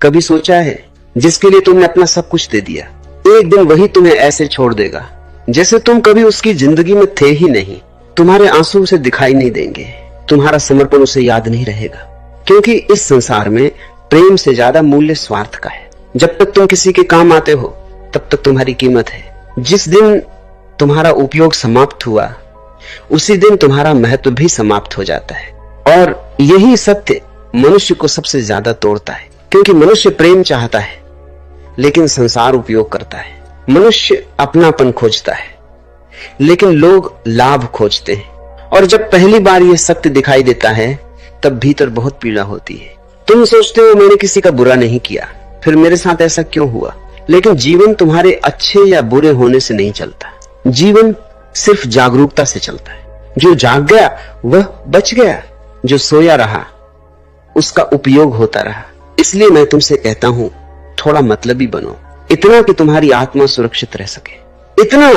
कभी सोचा है जिसके लिए तुमने अपना सब कुछ दे दिया, एक दिन वही तुम्हें ऐसे छोड़ देगा जैसे तुम कभी उसकी जिंदगी में थे ही नहीं। तुम्हारे आंसू उसे दिखाई नहीं देंगे, तुम्हारा समर्पण उसे याद नहीं रहेगा, क्योंकि इस संसार में प्रेम से ज्यादा मूल्य स्वार्थ का है। जब तक तुम किसी के काम आते हो तब तक तुम्हारी कीमत है। जिस दिन तुम्हारा उपयोग समाप्त हुआ उसी दिन तुम्हारा महत्व भी समाप्त हो जाता है। और यही सत्य मनुष्य को सबसे ज्यादा तोड़ता है, क्योंकि मनुष्य प्रेम चाहता है लेकिन संसार उपयोग करता है। मनुष्य अपनापन खोजता है लेकिन लोग लाभ खोजते हैं। और जब पहली बार यह सत्य दिखाई देता है तब भीतर बहुत पीड़ा होती है। तुम सोचते हो मैंने किसी का बुरा नहीं किया, फिर मेरे साथ ऐसा क्यों हुआ? लेकिन जीवन तुम्हारे अच्छे या बुरे होने से नहीं चलता, जीवन सिर्फ जागरूकता से चलता है। जो जाग गया वह बच गया, जो सोया रहा उसका उपयोग होता रहा। इसलिए मैं तुमसे कहता हूं, थोड़ा मतलबी बनो, इतना कि तुम्हारी आत्मा सुरक्षित रह सके, इतना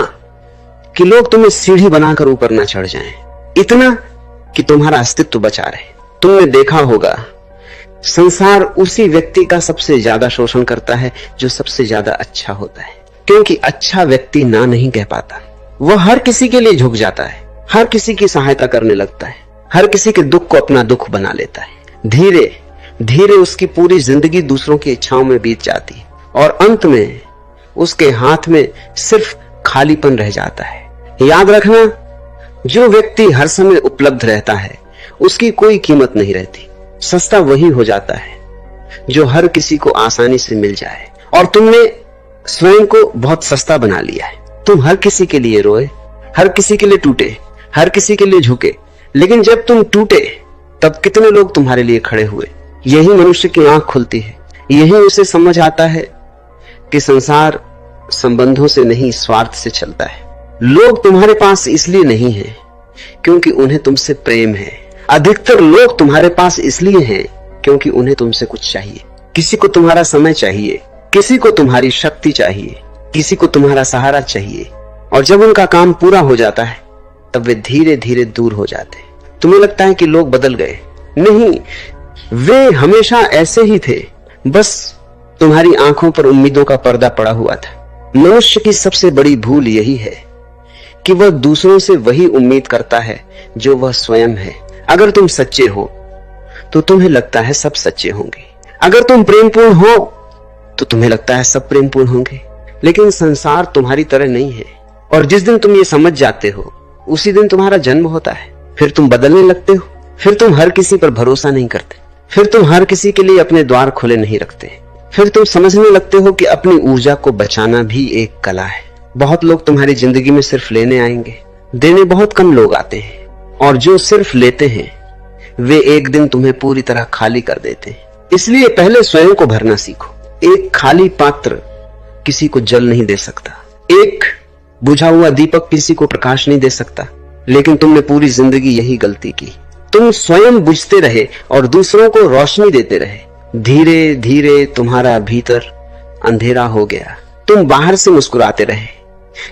कि लोग तुम्हें सीढ़ी बनाकर ऊपर ना चढ़ जाएं, इतना कि तुम्हारा अस्तित्व बचा रहे। तुमने देखा होगा संसार उसी व्यक्ति का सबसे ज्यादा शोषण करता है जो सबसे ज्यादा अच्छा होता है, क्योंकि अच्छा व्यक्ति ना नहीं कह पाता। वह हर किसी के लिए झुक जाता है, हर किसी की सहायता करने लगता है, हर किसी के दुख को अपना दुख बना लेता है। धीरे धीरे उसकी पूरी जिंदगी दूसरों की इच्छाओं में बीत जाती है और अंत में उसके हाथ में सिर्फ खालीपन रह जाता है। याद रखना, जो व्यक्ति हर समय उपलब्ध रहता है उसकी कोई कीमत नहीं रहती। सस्ता वही हो जाता है जो हर किसी को आसानी से मिल जाए। और तुमने स्वयं को बहुत सस्ता बना लिया है। तुम हर किसी के लिए रोए, हर किसी के लिए टूटे, हर किसी के लिए झुके, लेकिन जब तुम टूटे तब कितने लोग तुम्हारे लिए खड़े हुए। यही मनुष्य की आंख खुलती है, यही उसे समझ आता है कि संसार संबंधों से नहीं स्वार्थ से चलता है। लोग तुम्हारे पास इसलिए नहीं है क्योंकि उन्हें तुमसे प्रेम है। अधिकतर लोग तुम्हारे पास इसलिए हैं क्योंकि उन्हें तुमसे कुछ चाहिए। किसी को तुम्हारा समय चाहिए, किसी को तुम्हारी शक्ति चाहिए, किसी को तुम्हारा सहारा चाहिए। और जब उनका काम पूरा हो जाता है तब वे धीरे धीरे दूर हो जाते हैं। तुम्हें लगता है कि लोग बदल गए, नहीं, वे हमेशा ऐसे ही थे, बस तुम्हारी आंखों पर उम्मीदों का पर्दा पड़ा हुआ था। मनुष्य की सबसे बड़ी भूल यही है कि वह दूसरों से वही उम्मीद करता है जो वह स्वयं है। अगर तुम सच्चे हो तो तुम्हें लगता है सब सच्चे होंगे, अगर तुम प्रेमपूर्ण हो तो तुम्हें लगता है सब प्रेमपूर्ण होंगे। लेकिन संसार तुम्हारी तरह नहीं है, और जिस दिन तुम ये समझ जाते हो उसी दिन तुम्हारा जन्म होता है। फिर तुम बदलने लगते हो, फिर तुम हर किसी पर भरोसा नहीं करते, फिर तुम हर किसी के लिए अपने द्वार खुले नहीं रखते, फिर तुम समझने लगते हो कि अपनी ऊर्जा को बचाना भी एक कला है। बहुत लोग तुम्हारी जिंदगी में सिर्फ लेने आएंगे, देने बहुत कम लोग आते हैं, और जो सिर्फ लेते हैं वे एक दिन तुम्हें पूरी तरह खाली कर देते हैं। इसलिए पहले स्वयं को भरना सीखो। एक खाली पात्र किसी को जल नहीं दे सकता, एक बुझा हुआ दीपक किसी को प्रकाश नहीं दे सकता। लेकिन तुमने पूरी जिंदगी यही गलती की, तुम स्वयं बुझते रहे और दूसरों को रोशनी देते रहे। धीरे धीरे तुम्हारा भीतर अंधेरा हो गया। तुम बाहर से मुस्कुराते रहे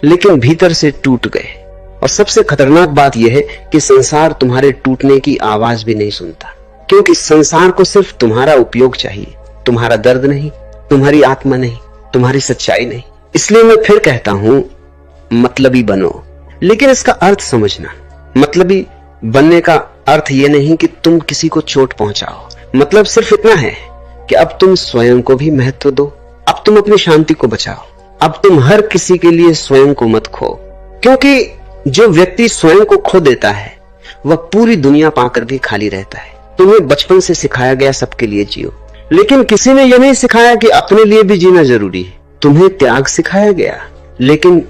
लेकिन भीतर से टूट गए। और सबसे खतरनाक बात यह है कि संसार तुम्हारे टूटने की आवाज भी नहीं सुनता, क्योंकि संसार को सिर्फ तुम्हारा उपयोग चाहिए, तुम्हारा दर्द नहीं, तुम्हारी आत्मा नहीं, तुम्हारी सच्चाई नहीं। इसलिए मैं फिर कहता हूं, मतलबी बनो, लेकिन इसका अर्थ समझना। मतलबी बनने का अर्थ यह नहीं कि तुम किसी को चोट पहुंचाओ। मतलब सिर्फ इतना है कि अब तुम स्वयं को भी महत्व दो, अब तुम अपनी शांति को बचाओ, अब तुम हर किसी के लिए स्वयं को मत खो। क्योंकि जो व्यक्ति स्वयं को खो देता है वह पूरी दुनिया पाकर भी खाली रहता है। तुम्हें बचपन से सिखाया गया सबके लिए जियो, लेकिन किसी ने यह नहीं सिखाया कि अपने लिए भी जीना जरूरी है। तुम्हें त्याग सिखाया गया लेकिन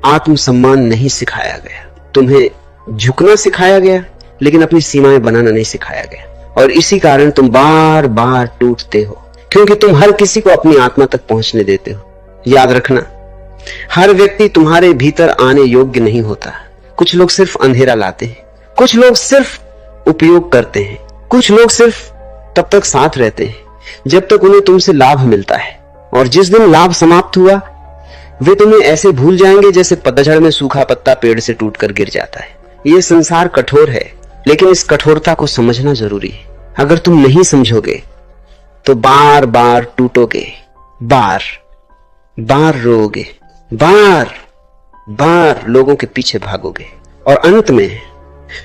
आत्मसम्मान नहीं सिखाया गया। तुम्हें झुकना सिखाया गया लेकिन अपनी सीमाएं बनाना नहीं सिखाया गया। और इसी कारण तुम बार बार टूटते हो, क्योंकि तुम हर किसी को अपनी आत्मा तक पहुंचने देते हो। याद रखना, हर व्यक्ति तुम्हारे भीतर आने योग्य नहीं होता। कुछ लोग सिर्फ अंधेरा लाते हैं, कुछ लोग सिर्फ उपयोग करते हैं, कुछ लोग सिर्फ तब तक साथ रहते हैं जब तक उन्हें तुमसे लाभ मिलता है। और जिस दिन लाभ समाप्त हुआ वे तुम्हें ऐसे भूल जाएंगे जैसे पतझड़ में सूखा पत्ता पेड़ से टूटकर गिर जाता है। ये संसार कठोर है, लेकिन इस कठोरता को समझना जरूरी है। अगर तुम नहीं समझोगे तो बार बार टूटोगे, बार बार रोओगे, बार बार लोगों के पीछे भागोगे और अंत में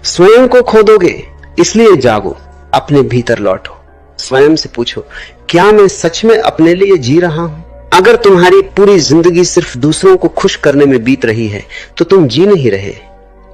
स्वयं को खो दोगे। इसलिए जागो, अपने भीतर लौटो, स्वयं से पूछो, क्या मैं सच में अपने लिए जी रहा हूं? अगर तुम्हारी पूरी जिंदगी सिर्फ दूसरों को खुश करने में बीत रही है तो तुम जी नहीं रहे,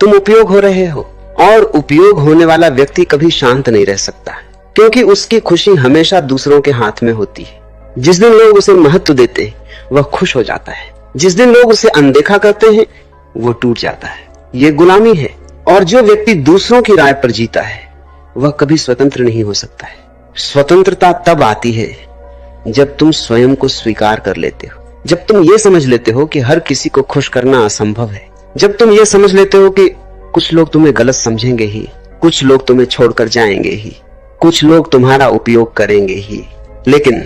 तुम उपयोग हो रहे हो। और उपयोग होने वाला व्यक्ति कभी शांत नहीं रह सकता, क्योंकि उसकी खुशी हमेशा दूसरों के हाथ में होती है। जिस दिन लोग उसे महत्व देते वह खुश हो जाता है, जिस दिन लोग उसे अनदेखा करते हैं वो टूट जाता है। ये गुलामी है। और जो व्यक्ति दूसरों की राय पर जीता है वह कभी स्वतंत्र नहीं हो सकता है। स्वतंत्रता तब आती है जब तुम स्वयं को स्वीकार कर लेते हो, जब तुम ये समझ लेते हो कि हर किसी को खुश करना असंभव है, जब तुम ये समझ लेते हो कि कुछ लोग तुम्हें गलत समझेंगे ही, कुछ लोग तुम्हें छोड़कर जाएंगे ही, कुछ लोग तुम्हारा उपयोग करेंगे ही, लेकिन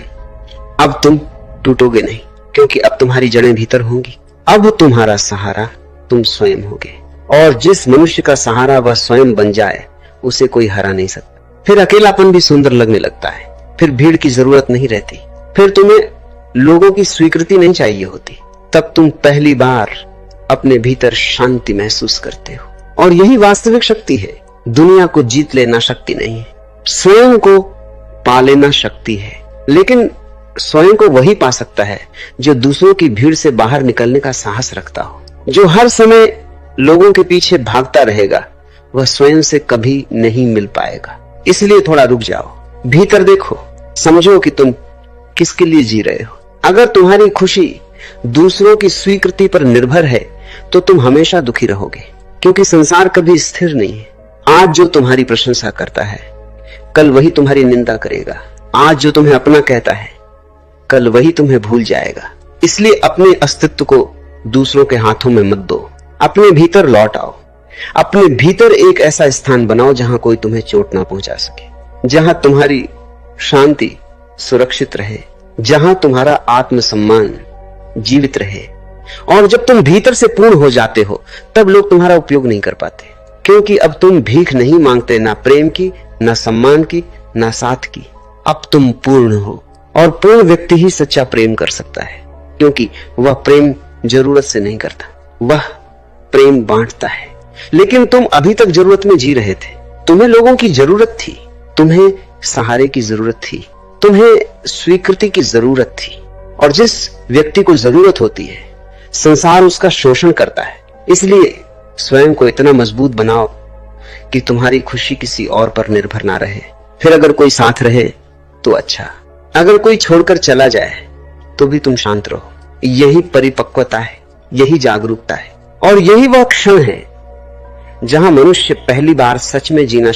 अब तुम टूटोगे नहीं, क्योंकि अब तुम्हारी जड़ें भीतर होंगी। अब तुम्हारा सहारा तुम स्वयं होगे। और जिस मनुष्य का सहारा वह स्वयं बन जाए उसे कोई हरा नहीं सकता। फिर अकेलापन भी सुंदर लगने लगता है, फिर भीड़ की जरूरत नहीं रहती, फिर तुम्हें लोगों की स्वीकृति नहीं चाहिए होती। तब तुम पहली बार अपने भीतर शांति महसूस करते हो। और यही वास्तविक शक्ति है। दुनिया को जीत लेना शक्ति नहीं है, स्वयं को पा लेना शक्ति है। लेकिन स्वयं को वही पा सकता है जो दूसरों की भीड़ से बाहर निकलने का साहस रखता हो। जो हर समय लोगों के पीछे भागता रहेगा वह स्वयं से कभी नहीं मिल पाएगा। इसलिए थोड़ा रुक जाओ, भीतर देखो, समझो कि तुम किसके लिए जी रहे हो। अगर तुम्हारी खुशी दूसरों की स्वीकृति पर निर्भर है तो तुम हमेशा दुखी रहोगे, क्योंकि संसार कभी स्थिर नहीं है। आज जो तुम्हारी प्रशंसा करता है कल वही तुम्हारी निंदा करेगा। आज जो तुम्हें अपना कहता है कल वही तुम्हें भूल जाएगा। इसलिए अपने अस्तित्व को दूसरों के हाथों में मत दो, अपने भीतर लौट आओ। अपने भीतर एक ऐसा स्थान बनाओ जहां कोई तुम्हें चोट ना पहुंचा सके, जहां तुम्हारी शांति सुरक्षित रहे, जहां तुम्हारा आत्मसम्मान जीवित रहे। और जब तुम भीतर से पूर्ण हो जाते हो तब लोग तुम्हारा उपयोग नहीं कर पाते, क्योंकि अब तुम भीख नहीं मांगते, ना प्रेम की, ना सम्मान की, ना साथ की। अब तुम पूर्ण हो। और पूर्ण व्यक्ति ही सच्चा प्रेम कर सकता है, क्योंकि वह प्रेम जरूरत से नहीं करता, वह प्रेम बांटता है। लेकिन तुम अभी तक जरूरत में जी रहे थे। तुम्हें लोगों की जरूरत थी, तुम्हें सहारे की जरूरत थी, तुम्हें स्वीकृति की जरूरत थी। और जिस व्यक्ति को जरूरत होती है संसार उसका शोषण करता है। इसलिए स्वयं को इतना मजबूत बनाओ कि तुम्हारी खुशी किसी और पर निर्भर ना रहे। फिर अगर कोई साथ रहे तो अच्छा, अगर कोई छोड़कर चला जाए तो भी तुम शांत रहो। यही परिपक्वता है, यही जागरूकता है। और यही वह क्षण है जहां मनुष्य पहली बार सच में जीना